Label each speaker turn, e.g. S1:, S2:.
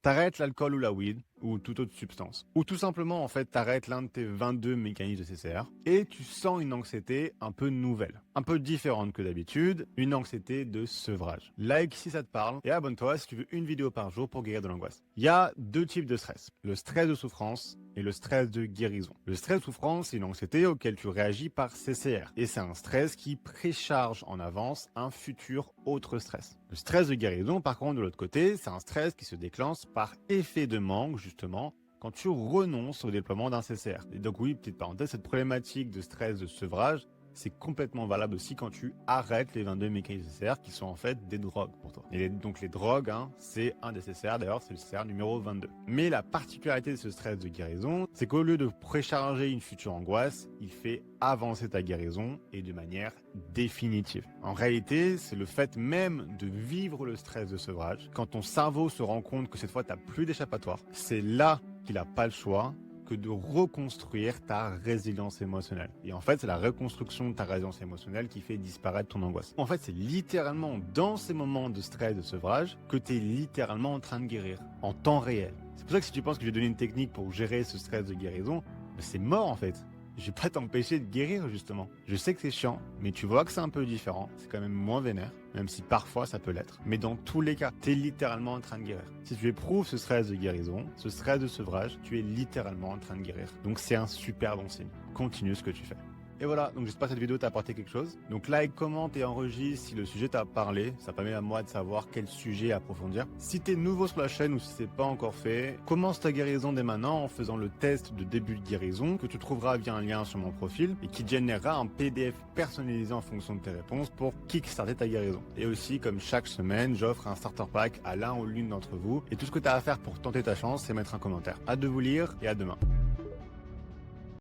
S1: T'arrêtes l'alcool ou la weed, ou toute autre substance. Ou tout simplement, en fait, t'arrêtes l'un de tes 22 mécanismes de CCR et tu sens une anxiété un peu nouvelle, un peu différente que d'habitude, une anxiété de sevrage. Like si ça te parle et abonne-toi si tu veux une vidéo par jour pour guérir de l'angoisse. Il y a deux types de stress, le stress de souffrance et le stress de guérison. Le stress de souffrance, c'est une anxiété auquel tu réagis par CCR et c'est un stress qui précharge en avance un futur autre stress. Le stress de guérison, par contre, de l'autre côté, c'est un stress qui se déclenche par effet de manque, justement, quand tu renonces au déploiement d'un CCR. Et donc oui, petite parenthèse, cette problématique de stress de sevrage, c'est complètement valable aussi quand tu arrêtes les 22 mécanismes de CCR qui sont en fait des drogues pour toi. Et donc les drogues, c'est un des CCR, d'ailleurs c'est le CCR numéro 22. Mais la particularité de ce stress de guérison, c'est qu'au lieu de précharger une future angoisse, il fait avancer ta guérison et de manière définitive. En réalité, c'est le fait même de vivre le stress de sevrage. Quand ton cerveau se rend compte que cette fois tu n'as plus d'échappatoire, c'est là qu'il n'a pas le choix que de reconstruire ta résilience émotionnelle. Et en fait, c'est la reconstruction de ta résilience émotionnelle qui fait disparaître ton angoisse. En fait, c'est littéralement dans ces moments de stress, de sevrage, que tu es littéralement en train de guérir, en temps réel. C'est pour ça que si tu penses que je vais donner une technique pour gérer ce stress de guérison, c'est mort en fait. Je vais pas t'empêcher de guérir justement. Je sais que c'est chiant, mais tu vois que c'est un peu différent. C'est quand même moins vénère, même si parfois ça peut l'être. Mais dans tous les cas, tu es littéralement en train de guérir. Si tu éprouves ce stress de guérison, ce stress de sevrage, tu es littéralement en train de guérir. Donc c'est un super bon signe. Continue ce que tu fais. Et voilà, donc j'espère que cette vidéo t'a apporté quelque chose. Donc like, commente et enregistre si le sujet t'a parlé. Ça permet à moi de savoir quel sujet approfondir. Si t'es nouveau sur la chaîne ou si c'est pas encore fait, commence ta guérison dès maintenant en faisant le test de début de guérison que tu trouveras via un lien sur mon profil et qui générera un PDF personnalisé en fonction de tes réponses pour kickstarter ta guérison. Et aussi, comme chaque semaine, j'offre un starter pack à l'un ou l'une d'entre vous. Et tout ce que t'as à faire pour tenter ta chance, c'est mettre un commentaire. Hâte de vous lire et à demain.